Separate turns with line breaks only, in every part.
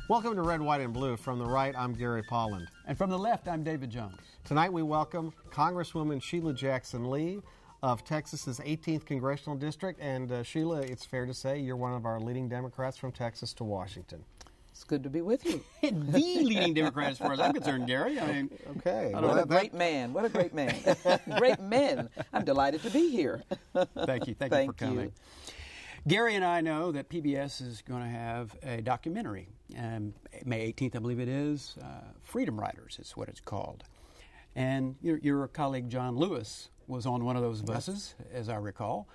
Welcome to Red, White, and Blue. From the right, I'm Gary Polland.
And from the left, I'm David Jones.
Tonight we welcome Congresswoman Sheila Jackson Lee of Texas's 18th Congressional District. And Sheila, it's fair to say you're one of our leading Democrats from Texas to Washington.
It's good to be with you.
The leading Democrat as far as I'm concerned, Gary. I mean,
okay.
What a great man. What a great man. Great men. I'm delighted to be here.
Thank you. Thank you for coming. Gary and I know that PBS is going to have a documentary, May 18th, I believe it is. Freedom Riders is what it's called. And your colleague John Lewis was on one of those buses, as I recall.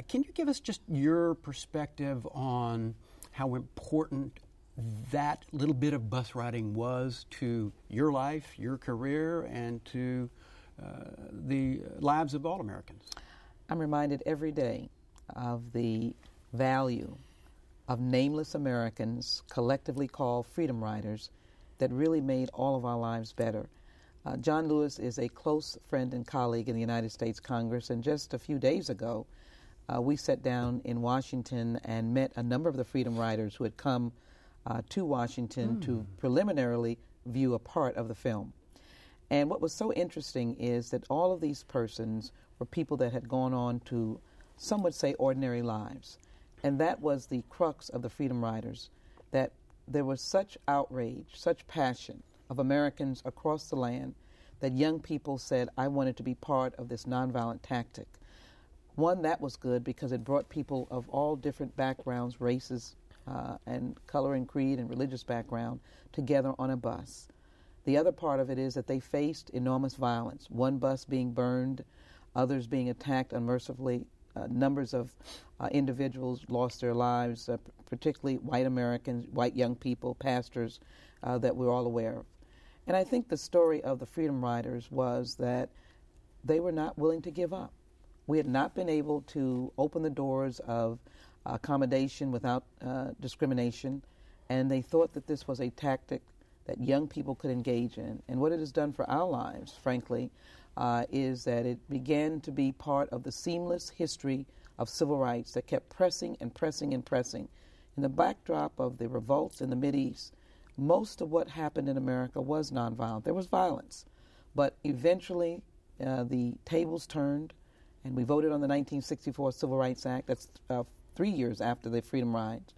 Can you give us just your perspective on how important that little bit of bus riding was to your life, your career, and to the lives of all Americans?
I'm reminded every day of the value of nameless Americans, collectively called Freedom Riders, that really made all of our lives better. John Lewis is a close friend and colleague in the United States Congress, and just a few days ago, we sat down in Washington and met a number of the Freedom Riders who had come to Washington to preliminarily view a part of the film. And what was so interesting is that all of these persons were people that had gone on to, some would say, ordinary lives. And that was the crux of the Freedom Riders, that there was such outrage, such passion of Americans across the land that young people said, I wanted to be part of this nonviolent tactic. One, that was good because it brought people of all different backgrounds, races, and color and creed and religious background together on a bus. The other part of it is that they faced enormous violence, one bus being burned, others being attacked unmercifully. Numbers of individuals lost their lives, particularly white Americans, white young people, pastors that we're all aware of. And I think the story of the Freedom Riders was that they were not willing to give up. We had not been able to open the doors of accommodation without discrimination, and they thought that this was a tactic that young people could engage in. And what it has done for our lives, frankly, is that it began to be part of the seamless history of civil rights that kept pressing and pressing and pressing. In the backdrop of the revolts in the Mideast, most of what happened in America was nonviolent. There was violence. But eventually the tables turned, and we voted on the 1964 Civil Rights Act. That's 3 years after the Freedom Rides.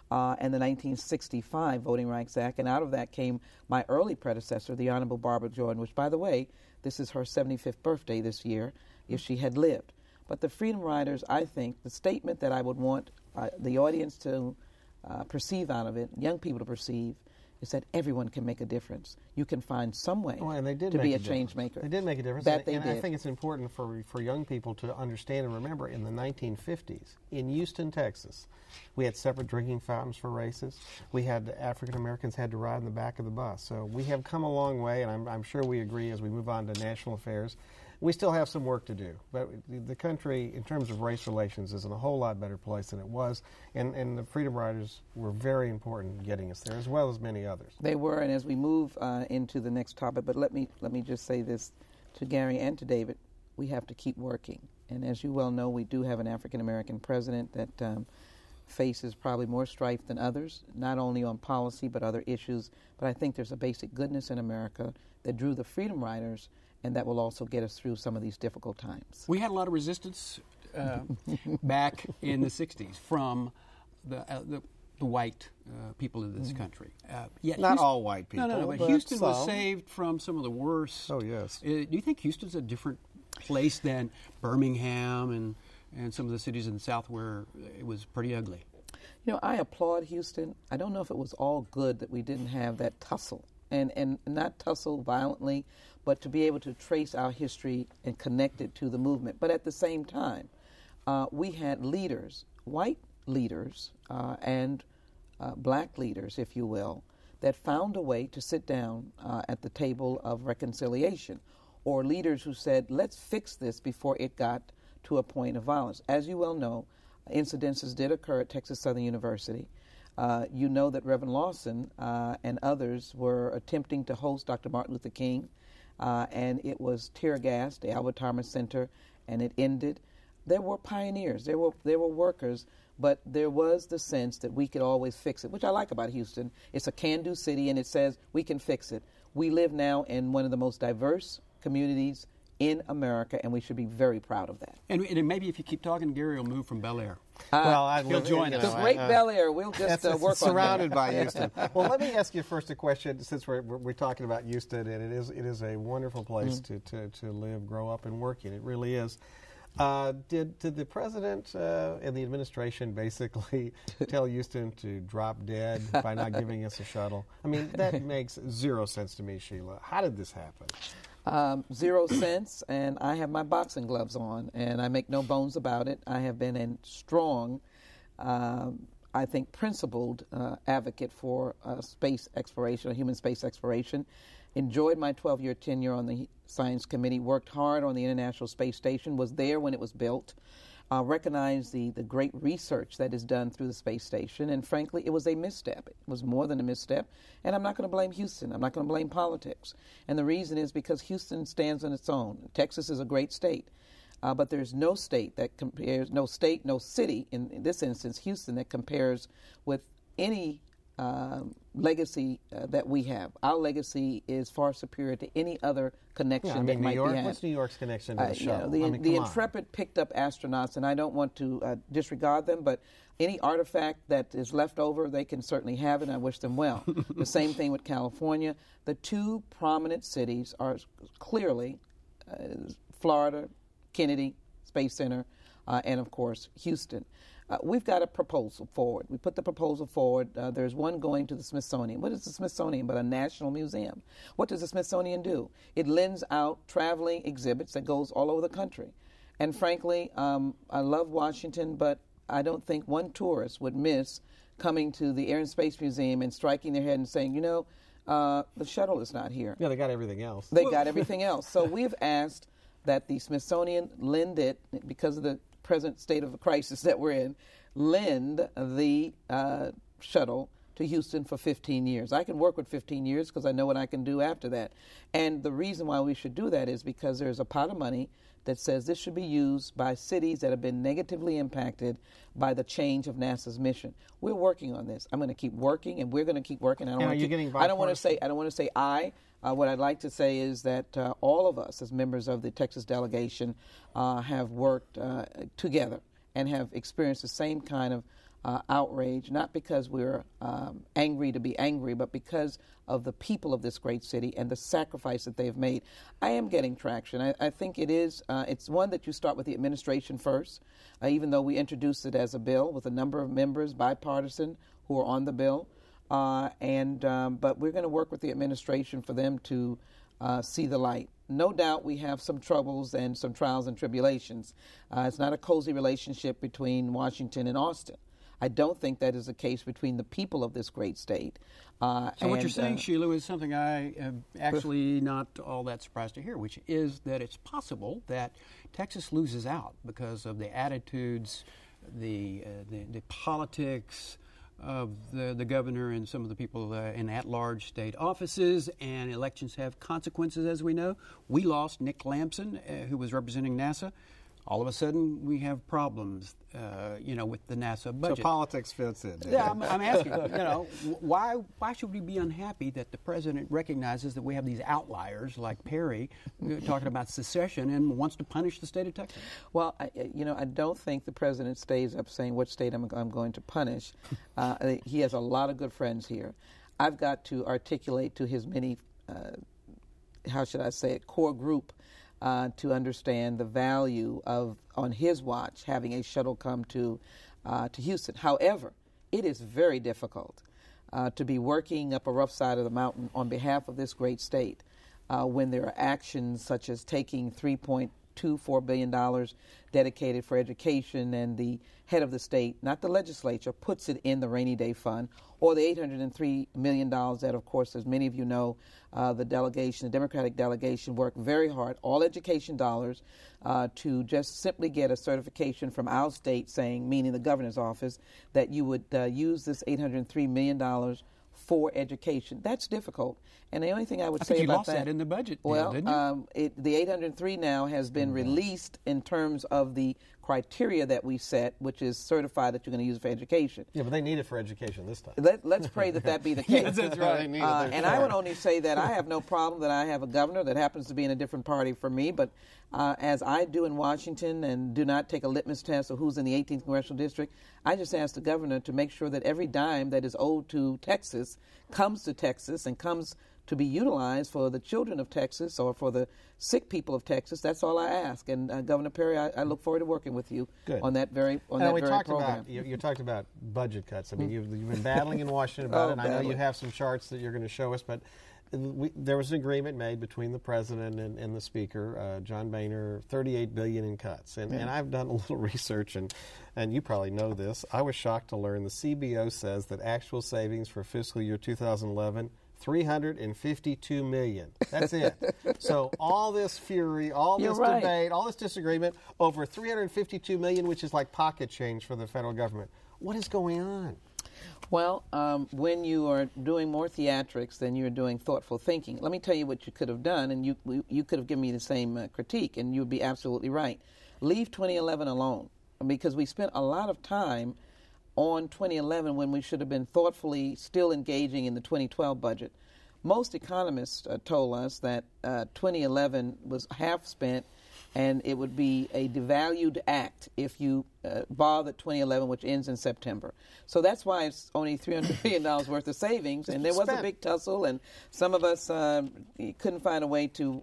And the 1965 Voting Rights Act, and out of that came my early predecessor, the Honorable Barbara Jordan, which, by the way, this is her 75th birthday this year, if she had lived. But the Freedom Riders, I think, the statement that I would want the audience to perceive out of it, young people to perceive, is that everyone can make a difference. You can find some way to be a change maker.
They did make a difference.
That
and I think it's important for young people to understand and remember in the 1950s, in Houston, Texas, we had separate drinking fountains for races. We had African Americans had to ride in the back of the bus. So we have come a long way, and I'm sure we agree as we move on to national affairs. We still have some work to do, but the country, in terms of race relations, is in a whole lot better place than it was, and the Freedom Riders were very important in getting us there, as well as many others.
They were, and as we move into the next topic, but let me just say this to Gary and to David, we have to keep working. And as you well know, we do have an African-American president that faces probably more strife than others, not only on policy but other issues, but I think there's a basic goodness in America that drew the Freedom Riders, and that will also get us through some of these difficult times.
We had a lot of resistance back in the 60s from the white people in this country.
Not Houston, all white people.
No, but Houston was saved from some of the worst.
Oh, yes.
Do you think Houston's a different place than Birmingham and some of the cities in the South where it was pretty ugly?
You know, I applaud Houston. I don't know if it was all good that we didn't have that tussle, and not tussle violently, but to be able to trace our history and connect it to the movement. But at the same time, we had leaders, white leaders and black leaders, if you will, that found a way to sit down at the table of reconciliation, or leaders who said, let's fix this before it got to a point of violence. As you well know, incidences did occur at Texas Southern University. You know that Reverend Lawson and others were attempting to host Dr. Martin Luther King, and it was tear gassed, the Albert Thomas Center, and it ended. There were pioneers, there were workers, but there was the sense that we could always fix it, which I like about Houston. It's a can-do city, and it says we can fix it. We live now in one of the most diverse communities in America, and we should be very proud of that.
And maybe if you keep talking, Gary will move from Bel Air.
He'll
join us.
The great Bel Air. We'll just work on
surrounded by Houston. Well, let me ask you first a question, since we're talking about Houston, and it is a wonderful place to live, grow up, and work in. It really is. Did the president and the administration basically tell Houston to drop dead by not giving us a shuttle? I mean, that makes zero sense to me, Sheila. How did this happen?
0 cents, and I have my boxing gloves on, and I make no bones about it. I have been a strong, I think, principled advocate for space exploration, human space exploration. Enjoyed my 12-year tenure on the Science Committee, worked hard on the International Space Station, was there when it was built, recognized the great research that is done through the space station, and frankly, it was a misstep. It was more than a misstep, and I'm not going to blame Houston. I'm not going to blame politics. And the reason is because Houston stands on its own. Texas is a great state, but there's no state that compares, no city, in this instance, Houston, that compares with any legacy that we have. Our legacy is far superior to any other connection that might be had.
What's New York's connection to the shuttle?
The Intrepid picked up astronauts, and I don't want to disregard them, but any artifact that is left over, they can certainly have it, and I wish them well. The same thing with California. The two prominent cities are clearly Florida, Kennedy Space Center, and of course, Houston. We've got a proposal forward. We put the proposal forward. There's one going to the Smithsonian. What is the Smithsonian but a national museum? What does the Smithsonian do? It lends out traveling exhibits that goes all over the country. And frankly, I love Washington, but I don't think one tourist would miss coming to the Air and Space Museum and striking their head and saying, the shuttle is not here.
Yeah, they got everything else.
They got everything else. So we've asked that the Smithsonian lend it, because of the present state of the crisis that we're in, lend the shuttle to Houston for 15 years. I can work with 15 years because I know what I can do after that. And the reason why we should do that is because there's a pot of money that says this should be used by cities that have been negatively impacted by the change of NASA's mission. We're working on this. I'm going to keep working, and we're going to keep working. I don't want to say I. What I'd like to say is that all of us, as members of the Texas delegation, have worked together and have experienced the same kind of outrage, not because we're angry to be angry, but because of the people of this great city and the sacrifice that they've made. I am getting traction. I think it's one that you start with the administration first, even though we introduced it as a bill with a number of members, bipartisan, who are on the bill. But we're going to work with the administration for them to see the light. No doubt we have some troubles and some trials and tribulations. It's not a cozy relationship between Washington and Austin. I don't think that is the case between the people of this great state.
So what you're saying, Sheila, is something I am actually not all that surprised to hear, which is that it's possible that Texas loses out because of the attitudes, the politics of the governor and some of the people in at-large state offices, and elections have consequences, as we know. We lost Nick Lampson, who was representing NASA. All of a sudden, we have problems, with the NASA budget.
So politics fits in.
Yeah, I'm asking, why should we be unhappy that the president recognizes that we have these outliers like Perry talking about secession and wants to punish the state of Texas?
Well, I don't think the president stays up saying which state I'm going to punish. He has a lot of good friends here. I've got to articulate to his many, core group, to understand the value of, on his watch, having a shuttle come to Houston. However, it is very difficult to be working up a rough side of the mountain on behalf of this great state when there are actions such as taking $3.24 billion dedicated for education, and the head of the state, not the legislature, puts it in the rainy day fund, or the $803 million that, of course, as many of you know, the Democratic delegation worked very hard, all education dollars, to just simply get a certification from our state saying, meaning the governor's office, that you would use this $803 million for education. That's difficult. And the only thing I would say about that...
you lost that in the budget deal, didn't you?
The 803 now has been released in terms of the criteria that we set, which is certified that you're going to use it for education.
Yeah, but they need it for education this time.
Let's pray that be the case.
Yes, that's right.
And I would only say that I have no problem that I have a governor that happens to be in a different party from me, but as I do in Washington and do not take a litmus test of who's in the 18th Congressional District, I just ask the governor to make sure that every dime that is owed to Texas comes to Texas and comes to be utilized for the children of Texas or for the sick people of Texas. That's all I ask. And Governor Perry, I look forward to working with you on that very program.
You talked about budget cuts. I mean, you've been battling in Washington about it. And I know you have some charts that you're going to show us, but there was an agreement made between the president and the speaker, John Boehner, $38 billion in cuts. And I've done a little research, and you probably know this. I was shocked to learn the CBO says that actual savings for fiscal year 2011, $352 million. That's it. So all this fury, all this debate, all this disagreement over $352 million, which is like pocket change for the federal government. What is going on?
Well, when you are doing more theatrics than you're doing thoughtful thinking, let me tell you what you could have done, and you could have given me the same critique, and you would be absolutely right. Leave 2011 alone, because we spent a lot of time on 2011 when we should have been thoughtfully still engaging in the 2012 budget. Most economists told us that 2011 was half spent, and it would be a devalued act if you borrow the 2011, which ends in September. So that's why it's only $300 million worth of savings, and there was a big tussle, and some of us couldn't find a way to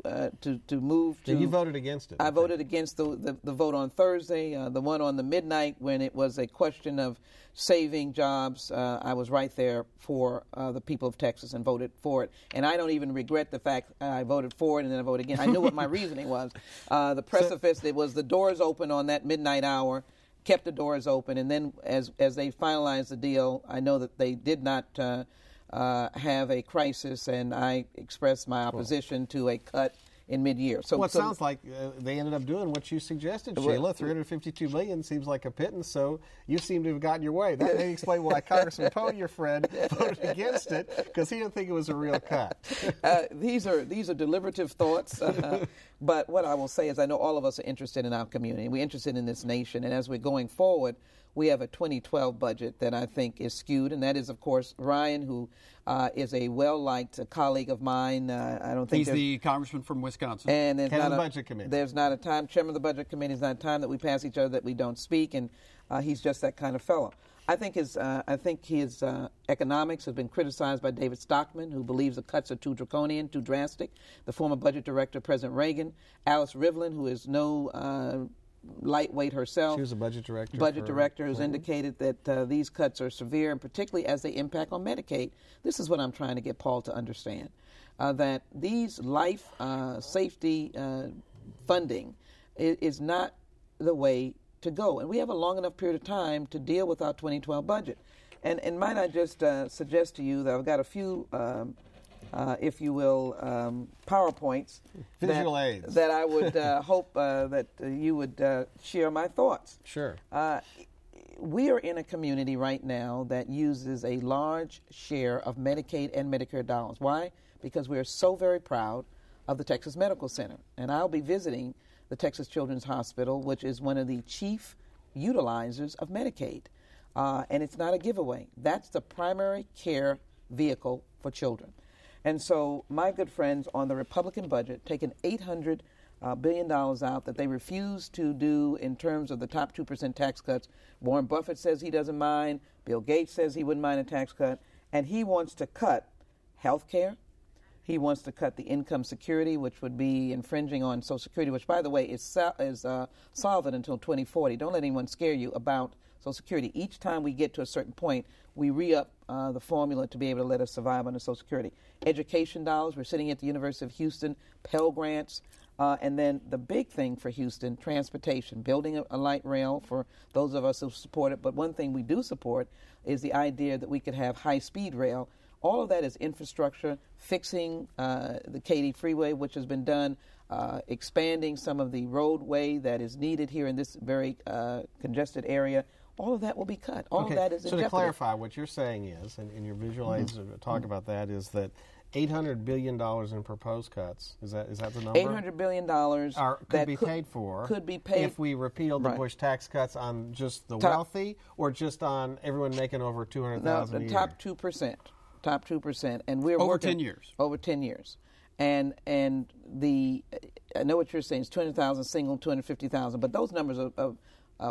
move.
So you voted against it.
I voted against the vote on Thursday, the one on the midnight when it was a question of saving jobs. I was right there for the people of Texas and voted for it. And I don't even regret the fact I voted for it and then I voted again. I knew what my reasoning was. The precipice, it was the doors open on that midnight hour, kept the doors open, and then as they finalized the deal, I know that they did not have a crisis, and I expressed my opposition to a cut in mid-year. So
it sounds like they ended up doing what you suggested, Sheila. $352 million seems like a pittance, so you seem to have gotten your way. That may explain why Congressman Poe, your friend, voted against it, because he didn't think it was a real cut.
These are deliberative thoughts, but what I will say is I know all of us are interested in our community. We're interested in this nation, and as we're going forward, we have a 2012 budget that I think is skewed, and that is, of course, Ryan, who is a well-liked colleague of mine. I don't think
he's the congressman from Wisconsin.
And there's not
the budget committee.
There's not a time, chairman of the budget committee. There's not a time that we pass each other that we don't speak, and he's just that kind of fellow. I think his economics has been criticized by David Stockman, who believes the cuts are too draconian, too drastic. The former budget director, President Reagan, Alice Rivlin, who is no lightweight herself.
She was a budget director.
Budget director who's indicated that these cuts are severe, and particularly as they impact on Medicaid. This is what I'm trying to get Paul to understand, that these life safety funding is not the way to go. And we have a long enough period of time to deal with our 2012 budget. And might I just suggest to you that I've got a few if you will, PowerPoints.
Visual aids.
That I would hope that you would share my thoughts.
Sure.
We are in a community right now that uses a large share of Medicaid and Medicare dollars. Why? Because we are so very proud of the Texas Medical Center. And I'll be visiting the Texas Children's Hospital, which is one of the chief utilizers of Medicaid. And it's not a giveaway. That's the primary care vehicle for children. And so my good friends on the Republican budget take an $800 billion out that they refuse to do in terms of the top 2% tax cuts. Warren Buffett says he doesn't mind. Bill Gates says he wouldn't mind a tax cut. And he wants to cut health care. He wants to cut the income security, which would be infringing on Social Security, which, by the way, is solvent until 2040. Don't let anyone scare you about Social Security. Each time we get to a certain point, we re-up the formula to be able to let us survive under Social Security. Education dollars, we're sitting at the University of Houston, Pell Grants, and then the big thing for Houston, transportation, building a light rail for those of us who support it. But one thing we do support is the idea that we could have high-speed rail. All of that is infrastructure, fixing the Katy Freeway, which has been done, expanding some of the roadway that is needed here in this very congested area. All of that will be cut. All of that is in jeopardy.
So to clarify, what you're saying is, and your visual aids talk about that, is that $800 billion in proposed cuts. Is that the number?
$800 billion
could be paid for.
Could be paid
if we repealed the Bush tax cuts on just the wealthy, or just on everyone making over $200,000 a year.
Top 2%. Top 2%, and we're
over
working
10 years.
Over 10 years, and I know what you're saying. It's 200,000 single, 250,000, but those numbers are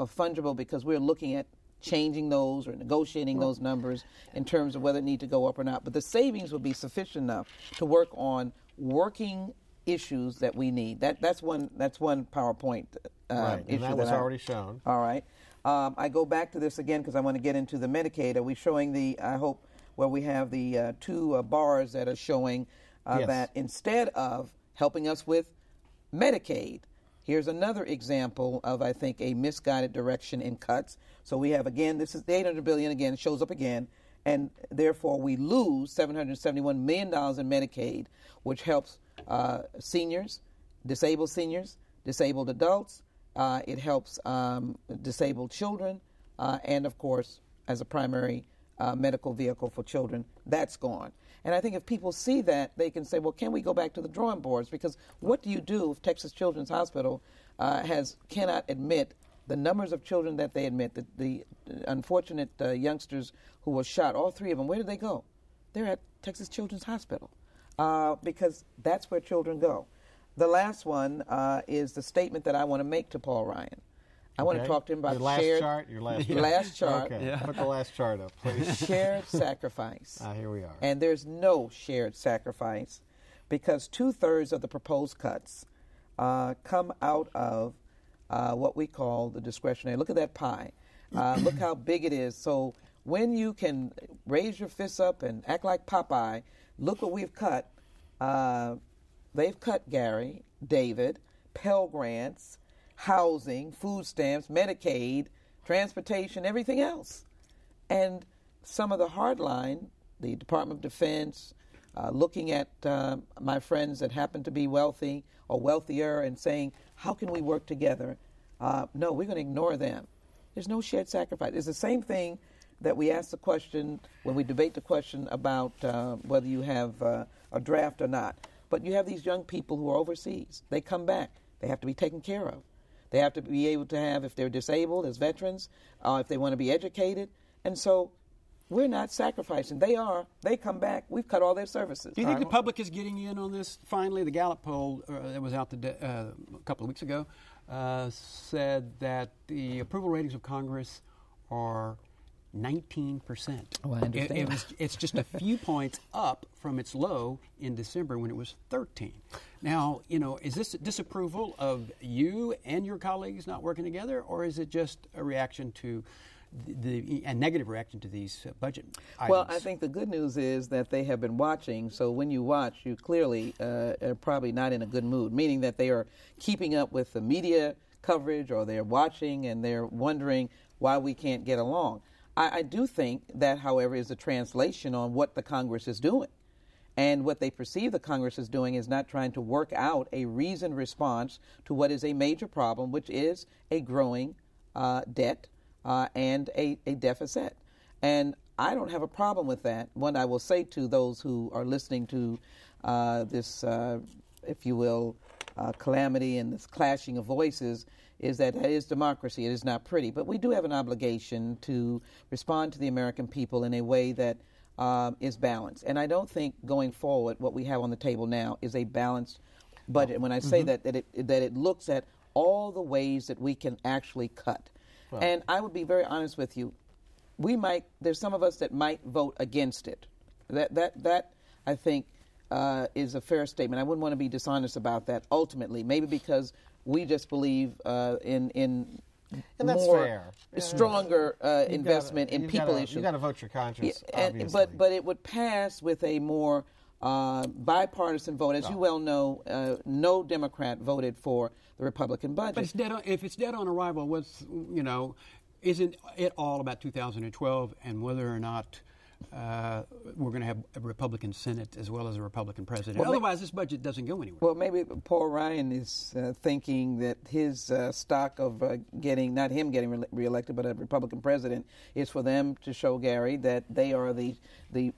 fungible because we're looking at changing those or negotiating those numbers in terms of whether it need to go up or not. But the savings will be sufficient enough to work on working issues that we need. That's one PowerPoint
right,
issue
and that was already shown.
All right. I go back to this again because I want to get into the Medicaid. Are we showing I hope, where we have the two bars that are showing that instead of helping us with Medicaid, here's another example of, I think, a misguided direction in cuts. So we have, again, this is the $800 billion, again, it shows up again, and therefore we lose $771 million in Medicaid, which helps seniors, disabled adults, it helps disabled children, and, of course, as a primary medical vehicle for children, that's gone. And I think if people see that, they can say, well, can we go back to the drawing boards? Because what do you do if Texas Children's Hospital cannot admit the numbers of children that they admit, the unfortunate youngsters who were shot, all three of them, where did they go? They're at Texas Children's Hospital because that's where children go. The last one is the statement that I want to make to Paul Ryan. I want to talk to him about
your last chart.
Okay.
Yeah. Put the last chart up, please.
Shared sacrifice.
Here we are.
And there's no shared sacrifice because 2/3 of the proposed cuts come out of what we call the discretionary. Look at that pie. Look how big it is. So when you can raise your fists up and act like Popeye, look what we've cut. They've cut Gary, David, Pell Grants, housing, food stamps, Medicaid, transportation, everything else. And some of the hardline, the Department of Defense, looking at my friends that happen to be wealthy or wealthier and saying, how can we work together? No, we're going to ignore them. There's no shared sacrifice. It's the same thing that we ask the question when we debate the question about whether you have a draft or not. But you have these young people who are overseas. They come back. They have to be taken care of. They have to be able to have, if they're disabled as veterans, if they want to be educated. And so we're not sacrificing. They are. They come back. We've cut all their services.
Do you think the public is getting in on this? Finally, the Gallup poll that was out a couple of weeks ago said that the approval ratings of Congress are 19%.
Oh, I understand.
It's just a few points up from its low in December when it was 13. Now, is this disapproval of you and your colleagues not working together, or is it just a reaction to a negative reaction to these budget items?
Well, I think the good news is that they have been watching, so when you watch, you clearly are probably not in a good mood, meaning that they are keeping up with the media coverage, or they're watching and they're wondering why we can't get along. I do think that, however, is a translation on what the Congress is doing. And what they perceive the Congress is doing is not trying to work out a reasoned response to what is a major problem, which is a growing debt and a deficit. And I don't have a problem with that. What I will say to those who are listening to this, if you will, calamity and this clashing of voices is that it is democracy. It is not pretty. But we do have an obligation to respond to the American people in a way that is balanced. And I don't think going forward what we have on the table now is a balanced budget. When I say that it looks at all the ways that we can actually cut. Wow. And I would be very honest with you. There's some of us that might vote against it. That I think is a fair statement. I wouldn't want to be dishonest about that ultimately, maybe because we just believe in
and that's
more
fair.
Stronger investment in people issues.
You've got to vote your conscience,
obviously. But it would pass with a more bipartisan vote. As you well know, no Democrat voted for the Republican budget.
But if it's dead on arrival, isn't it all about 2012 and whether or not we're going to have a Republican Senate as well as a Republican president. Well, otherwise, this budget doesn't go anywhere.
Well, maybe Paul Ryan is thinking that his stock of not him getting reelected, but a Republican president, is for them to show Gary that they are the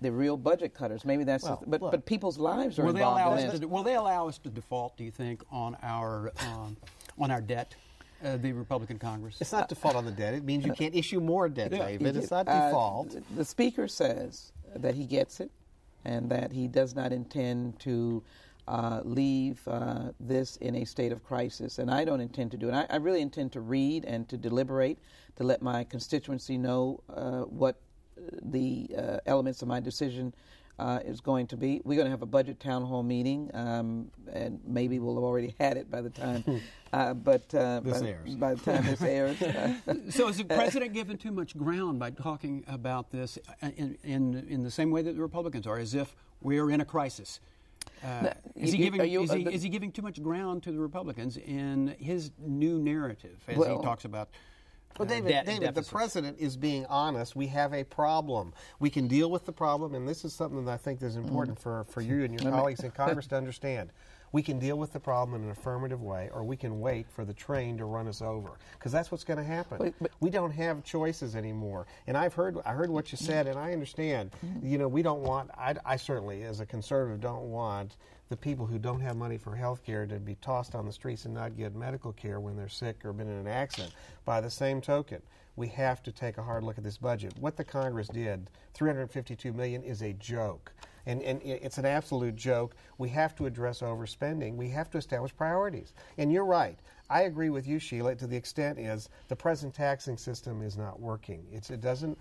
real budget cutters. Maybe that's. But people's lives are involved in this.
Will they allow us to default, do you think, on our debt? The Republican Congress.
It's not default on the debt. It means you can't issue more debt, David. It's not default.
The Speaker says that he gets it and that he does not intend to leave this in a state of crisis. And I don't intend to do it. I really intend to read and to deliberate, to let my constituency know what the elements of my decision is going to be. We're going to have a budget town hall meeting, and maybe we'll have already had it by the time. By the time this airs.
So is the president given too much ground by talking about this in the same way that the Republicans are, as if we're in a crisis? Is he giving too much ground to the Republicans in his new narrative as he talks about?
Well, David, the president is being honest. We have a problem. We can deal with the problem, and this is something that I think is important for you and your colleagues in Congress to understand. We can deal with the problem in an affirmative way, or we can wait for the train to run us over, because that's what's going to happen. We don't have choices anymore. And I heard what you said, and I understand. We don't want. I certainly, as a conservative, don't want the people who don't have money for health care to be tossed on the streets and not get medical care when they're sick or been in an accident. By the same token, we have to take a hard look at this budget. What the Congress did, $352 million, is a joke. And it's an absolute joke. We have to address overspending. We have to establish priorities. And you're right. I agree with you, Sheila, to the extent is the present taxing system is not working. It doesn't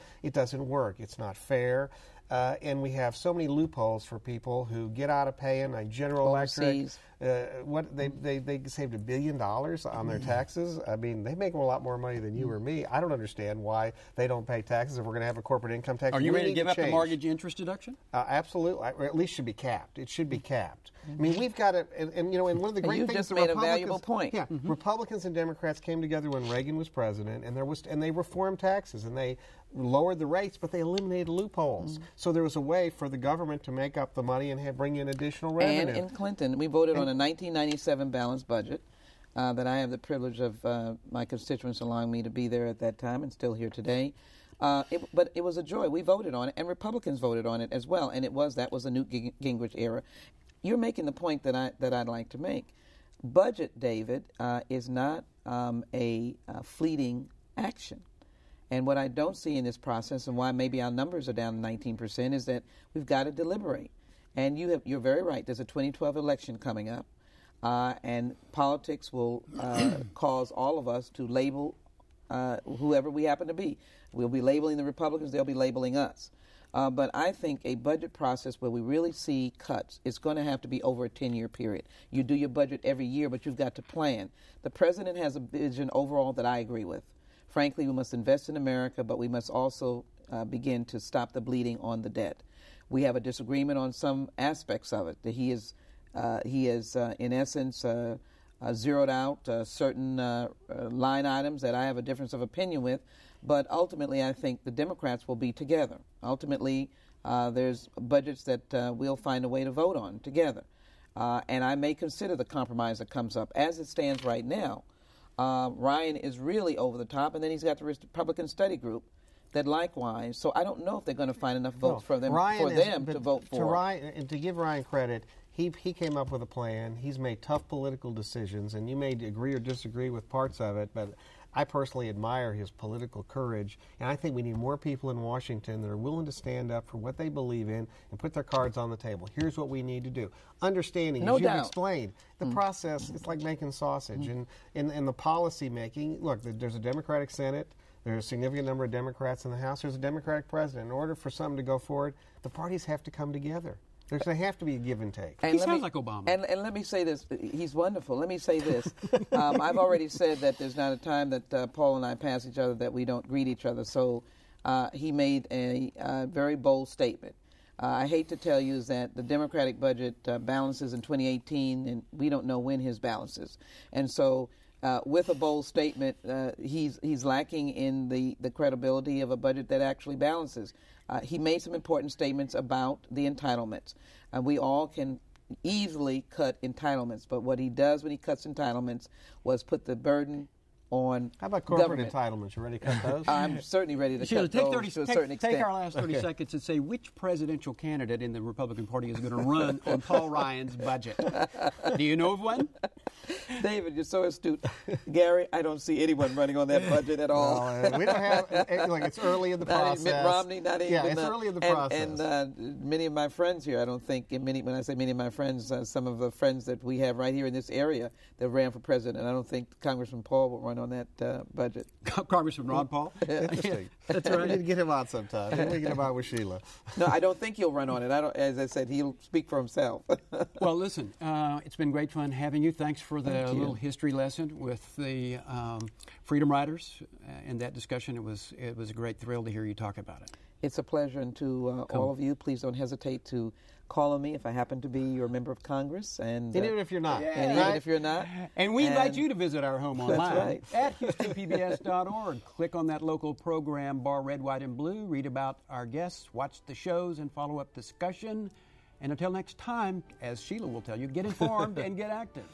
work. It's not fair. And we have so many loopholes for people who get out of paying like General Electric. They saved $1 billion on their taxes. I mean, they make a lot more money than you or me. I don't understand why they don't pay taxes if we're going to have a corporate income tax.
Are you ready to give up the mortgage interest deduction?
Absolutely, or at least should be capped. It should be capped. I mean, we've got to, and one of the great things
just made a valuable point.
Yeah, Republicans and Democrats came together when Reagan was president, and they reformed taxes and they lowered the rates, but they eliminated loopholes. So there was a way for the government to make up the money and bring in additional revenue.
And in Clinton, we voted on a 1997 balanced budget that I have the privilege of my constituents allowing me to be there at that time and still here today. But it was a joy. We voted on it, and Republicans voted on it as well. And that was a Newt Gingrich era. You're making the point that I'd like to make. Budget, David, is not a fleeting action. And what I don't see in this process, and why maybe our numbers are down 19%, is that we've got to deliberate. And you're very right. There's a 2012 election coming up, and politics will cause all of us to label whoever we happen to be. We'll be labeling the Republicans. They'll be labeling us. But I think a budget process where we really see cuts is going to have to be over a 10-year period. You do your budget every year, but you've got to plan. The president has a vision overall that I agree with. Frankly, we must invest in America, but we must also begin to stop the bleeding on the debt. We have a disagreement on some aspects of it. He is in essence, zeroed out certain line items that I have a difference of opinion with, but ultimately I think the Democrats will be together. Ultimately, there's budgets that we'll find a way to vote on together. And I may consider the compromise that comes up. As it stands right now, Ryan is really over the top, and then he's got the Republican Study Group that likewise. So I don't know if they're going to find enough votes for them to vote for.
And to give Ryan credit, he came up with a plan. He's made tough political decisions, and you may agree or disagree with parts of it, but I personally admire his political courage, and I think we need more people in Washington that are willing to stand up for what they believe in and put their cards on the table. Here's what we need to do. Understanding, as you've explained, the process, it's like making sausage. And in the policy making, look, there's a Democratic Senate. There's a significant number of Democrats in the House. There's a Democratic president. In order for something to go forward, the parties have to come together. There's going to have to be a give and take.
He sounds like Obama.
And let me say this. He's wonderful. Let me say this. I've already said that there's not a time that Paul and I pass each other that we don't greet each other. So he made a very bold statement. I hate to tell you is that the Democratic budget balances in 2018, and we don't know when his balances. And so with a bold statement, he's lacking in the credibility of a budget that actually balances. he made some important statements about the entitlements. We all can easily cut entitlements, but what he does when he cuts entitlements was put the burden on
How about corporate
government.
Entitlements? You ready to cut those?
I'm certainly ready to
Sheila,
cut those to a certain extent.
Take our last 30 seconds and say which presidential candidate in the Republican Party is going to run on Paul Ryan's budget. Do you know of one?
David, you're so astute. Gary, I don't see anyone running on that budget at all.
We don't have, it's early in the process.
Mitt Romney, not even.
Yeah, it's early in the process.
And many of my friends here, I don't think, when I say many of my friends, some of the friends that we have right here in this area that ran for president, I don't think Congressman Paul will run on that budget.
Congressman Ron Paul?
Interesting.
That's right.
We need to get him out sometime. We need to get him out with Sheila.
No, I don't think he'll run on it. As I said, he'll speak for himself.
Well, listen, it's been great fun having you. Thanks for the little history lesson with the Freedom Riders in that discussion. It was a great thrill to hear you talk about it.
It's a pleasure, and to all of you, please don't hesitate to call on me if I happen to be your member of Congress. And
even if you're not.
And even if you're not.
And we invite you to visit our home online
right.
at HoustonPBS.org. Click on that local program bar, red, white, and blue. Read about our guests, watch the shows, and follow up discussion. And until next time, as Sheila will tell you, get informed and get active.